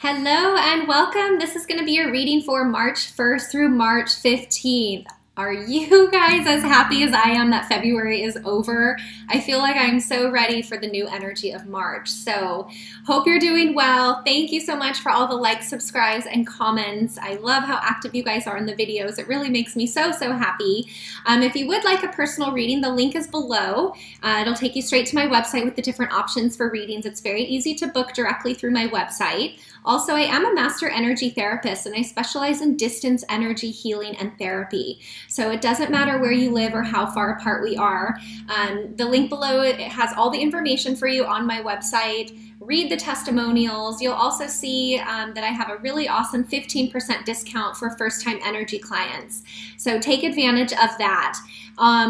Hello and welcome. This is going to be your reading for March 1st through March 15th. Are you guys as happy as I am that February is over? I feel like I'm so ready for the new energy of March. So hope you're doing well. Thank you so much for all the likes, subscribes, and comments. I love how active you guys are in the videos. It really makes me so happy. If you would like a personal reading, the link is below. It'll take you straight to my website with the different options for readings. It's very easy to book directly through my website. Also, I am a master energy therapist and I specialize in distance energy healing and therapy. So it doesn't matter where you live or how far apart we are. The link below, it has all the information for you on my website. Read the testimonials. You'll also see that I have a really awesome 15% discount for first-time energy clients. So take advantage of that.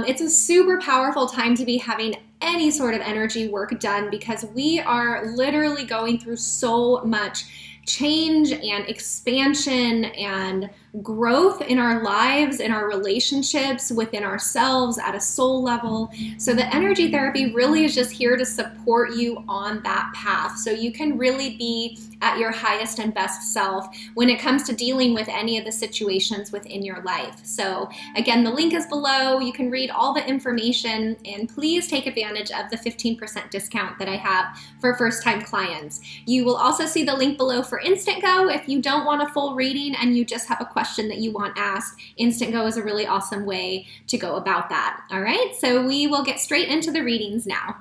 It's a super powerful time to be having any sort of energy work done because we are literally going through so much change and expansion and growth in our lives, in our relationships, within ourselves at a soul level. So the energy therapy really is just here to support you on that path so you can really be at your highest and best self when it comes to dealing with any of the situations within your life. So again, the link is below. You can read all the information and please take advantage of the 15% discount that I have for first-time clients. You will also see the link below for Instantgo. If you don't want a full reading and you just have a question that you want asked, Instantgo is a really awesome way to go about that. All right, so we will get straight into the readings now.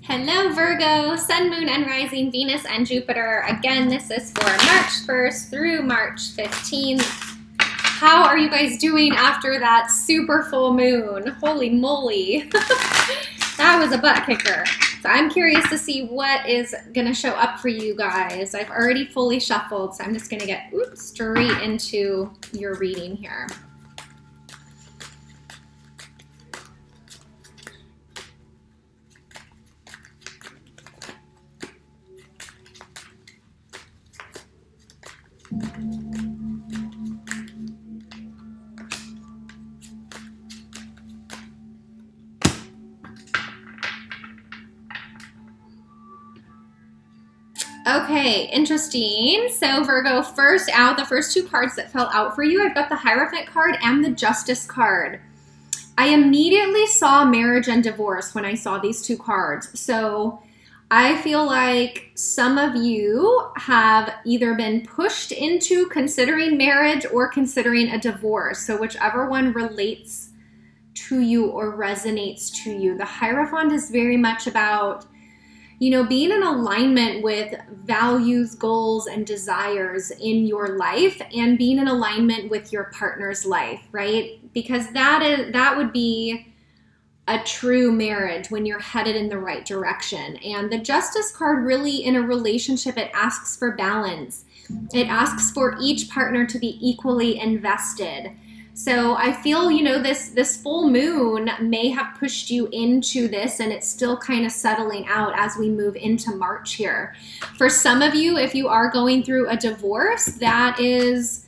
Hello Virgo, Sun, Moon, and Rising, Venus, and Jupiter. Again, this is for March 1st through March 15th. How are you guys doing after that super full moon? Holy moly. That was a butt kicker. So I'm curious to see what is gonna show up for you guys. I've already fully shuffled, so I'm just gonna get straight into your reading here. Okay, interesting. So Virgo, first out, the first two cards that fell out for you, I've got the Hierophant card and the Justice card. I immediately saw marriage and divorce when I saw these two cards. So I feel like some of you have either been pushed into considering marriage or considering a divorce. So whichever one relates to you or resonates to you. The Hierophant is very much about, you know, being in alignment with values, goals, and desires in your life and being in alignment with your partner's life, right? Because that would be a true marriage when you're headed in the right direction. And the Justice card really in a relationship, it asks for balance. It asks for each partner to be equally invested. So I feel, you know, this full moon may have pushed you into this and it's still kind of settling out as we move into March here. For some of you, if you are going through a divorce, that is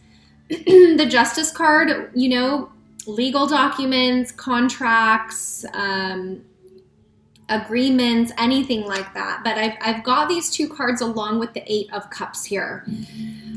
the Justice card, you know, legal documents, contracts, agreements, anything like that. But I've got these two cards along with the Eight of Cups here.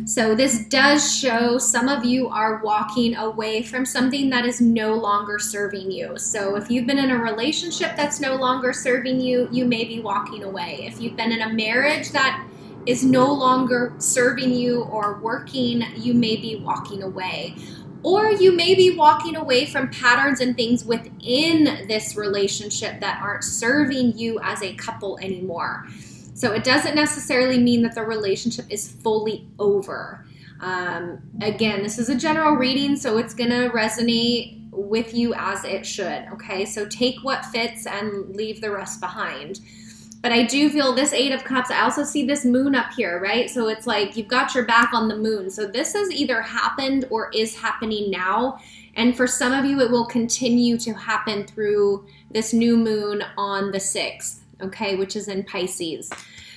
So this does show some of you are walking away from something that is no longer serving you. So if you've been in a relationship that's no longer serving you, you may be walking away. If you've been in a marriage that is no longer serving you or working, you may be walking away. Or you may be walking away from patterns and things within this relationship that aren't serving you as a couple anymore. So it doesn't necessarily mean that the relationship is fully over. Again, this is a general reading, so it's gonna resonate with you as it should, okay? So take what fits and leave the rest behind. But I do feel this Eight of Cups, I also see this moon up here, right? So it's like you've got your back on the moon. So this has either happened or is happening now. And for some of you, it will continue to happen through this new moon on the 6th, okay, which is in Pisces.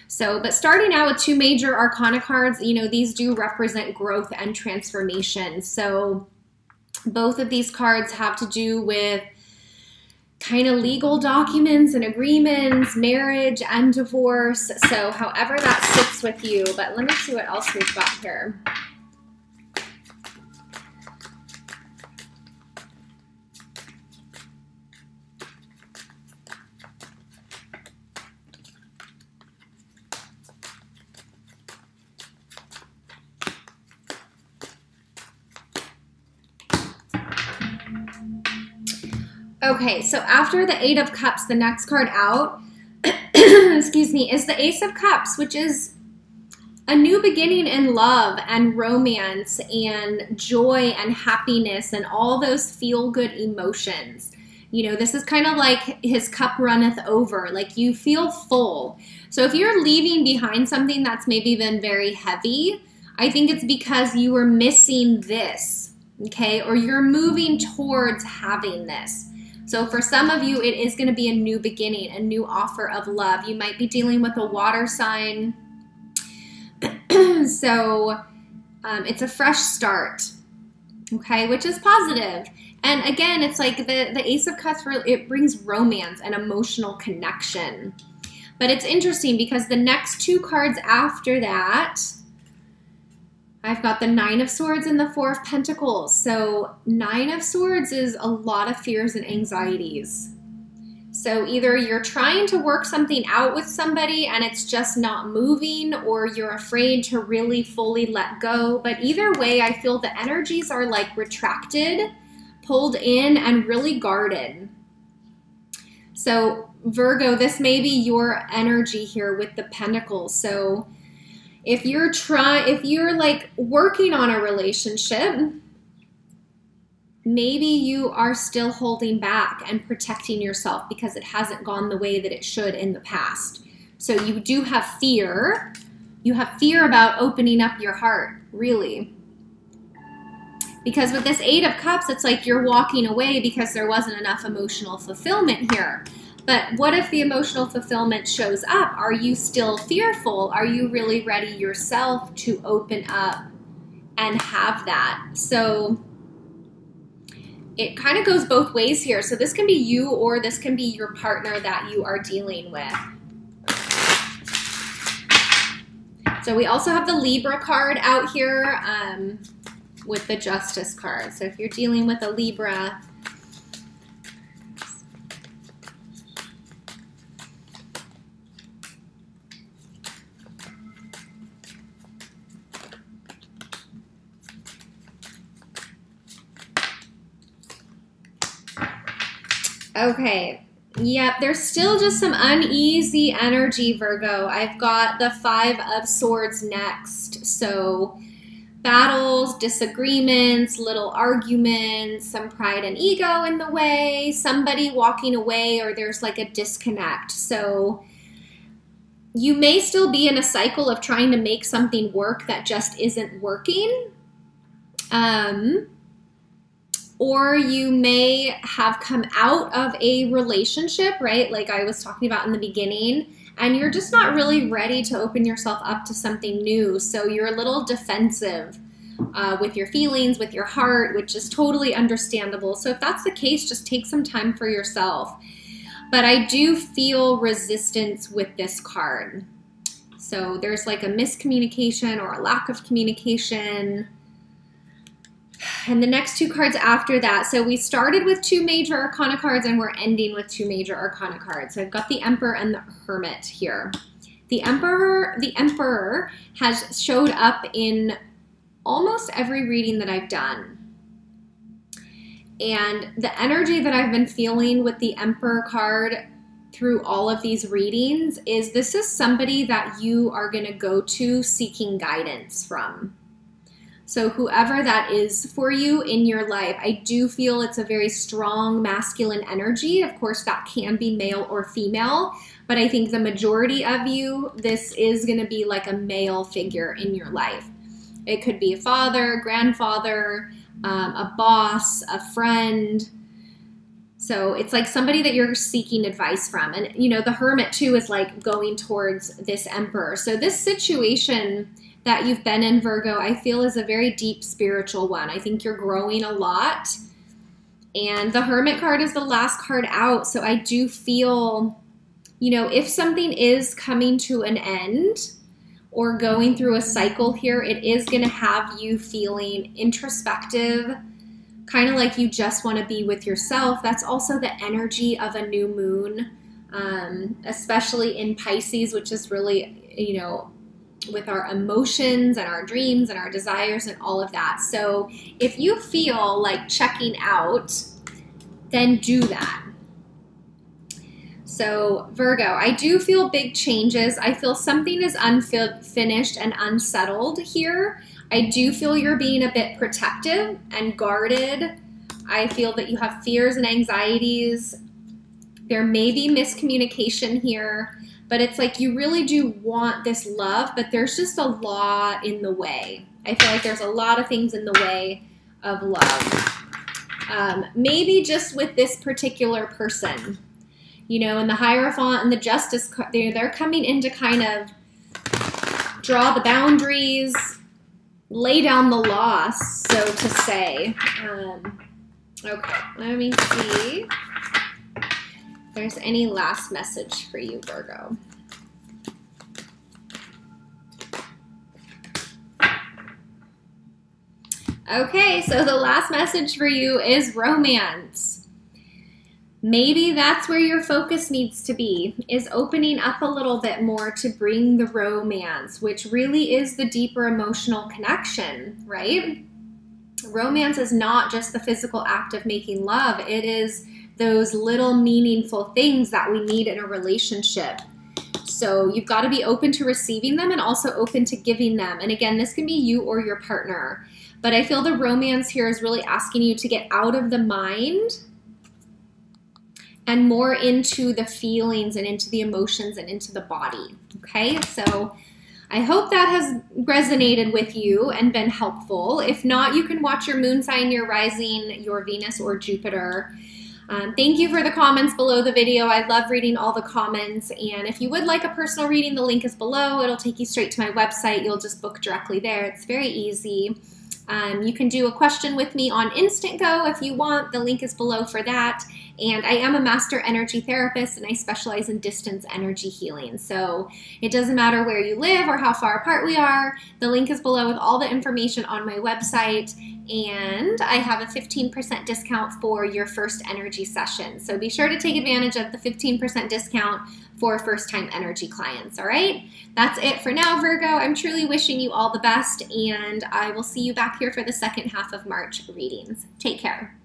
So, but starting out with two major arcana cards, you know, these do represent growth and transformation. So both of these cards have to do with kind of legal documents and agreements, marriage and divorce. So however that sits with you, but let me see what else we've got here. Okay, so after the Eight of Cups, the next card out, excuse me, is the Ace of Cups, which is a new beginning in love and romance and joy and happiness and all those feel-good emotions. You know, this is kind of like his cup runneth over, like you feel full. So if you're leaving behind something that's maybe been very heavy, I think it's because you were missing this, okay? Or you're moving towards having this. So for some of you, it is going to be a new beginning, a new offer of love. You might be dealing with a water sign. So it's a fresh start, okay, which is positive. And again, it's like the Ace of Cups, it brings romance and emotional connection. But it's interesting because the next two cards after that, I've got the Nine of Swords and the Four of Pentacles. So Nine of Swords is a lot of fears and anxieties. So either you're trying to work something out with somebody and it's just not moving, or you're afraid to really fully let go. But either way, I feel the energies are like retracted, pulled in, and really guarded. So Virgo, this may be your energy here with the Pentacles. So if you're like working on a relationship, maybe you are still holding back and protecting yourself because it hasn't gone the way that it should in the past. So you do have fear. You have fear about opening up your heart, really. Because with this Eight of Cups, it's like you're walking away because there wasn't enough emotional fulfillment here. But what if the emotional fulfillment shows up? Are you still fearful? Are you really ready yourself to open up and have that? So it kind of goes both ways here. So this can be you, or this can be your partner that you are dealing with. So we also have the Libra card out here with the Justice card. So if you're dealing with a Libra, okay, yep, there's still just some uneasy energy, Virgo. I've got the Five of Swords next. So battles, disagreements, little arguments, some pride and ego in the way, somebody walking away, or there's like a disconnect. So you may still be in a cycle of trying to make something work that just isn't working. Or you may have come out of a relationship, right? Like I was talking about in the beginning, and you're just not really ready to open yourself up to something new. So you're a little defensive with your feelings, with your heart, which is totally understandable. So if that's the case, just take some time for yourself. But I do feel resistance with this card. So there's like a miscommunication or a lack of communication. And the next two cards after that, so we started with two major arcana cards and we're ending with two major arcana cards. So I've got the Emperor and the Hermit here. The Emperor has showed up in almost every reading that I've done. And the energy that I've been feeling with the Emperor card through all of these readings is this is somebody that you are going to go to seeking guidance from. So whoever that is for you in your life, I do feel it's a very strong masculine energy. Of course, that can be male or female, but I think the majority of you, this is going to be like a male figure in your life. It could be a father, grandfather, a boss, a friend. So it's like somebody that you're seeking advice from. And, you know, the Hermit too is like going towards this Emperor. So this situation that you've been in, Virgo, I feel is a very deep spiritual one. I think you're growing a lot. And the Hermit card is the last card out. So I do feel, you know, if something is coming to an end or going through a cycle here, it is going to have you feeling introspective, kind of like you just want to be with yourself. That's also the energy of a new moon, especially in Pisces, which is really, you know, with our emotions and our dreams and our desires and all of that. So if you feel like checking out, then do that. So Virgo, I do feel big changes. I feel something is unfinished and unsettled here. I do feel you're being a bit protective and guarded. I feel that you have fears and anxieties. There may be miscommunication here. But it's like you really do want this love, but there's just a lot in the way. I feel like there's a lot of things in the way of love. Maybe just with this particular person, you know, and the Hierophant and the Justice, they're coming in to kind of draw the boundaries, lay down the law, so to say. Okay, let me see. There's any last message for you, Virgo. Okay, so the last message for you is romance. Maybe that's where your focus needs to be, is opening up a little bit more to bring the romance, which really is the deeper emotional connection, right? Romance is not just the physical act of making love. It is those little meaningful things that we need in a relationship. So you've got to be open to receiving them and also open to giving them. And again, this can be you or your partner. But I feel the romance here is really asking you to get out of the mind and more into the feelings and into the emotions and into the body. Okay, so I hope that has resonated with you and been helpful. If not, you can watch your moon sign, your rising, your Venus or Jupiter. Thank you for the comments below the video. I love reading all the comments. And if you would like a personal reading, the link is below. It'll take you straight to my website. You'll just book directly there. It's very easy. You can do a question with me on Instantgo if you want. The link is below for that. And I am a master energy therapist, and I specialize in distance energy healing. So it doesn't matter where you live or how far apart we are. The link is below with all the information on my website. And I have a 15% discount for your first energy session. So be sure to take advantage of the 15% discount for first-time energy clients, all right? That's it for now, Virgo. I'm truly wishing you all the best, and I will see you back here for the second half of March readings. Take care.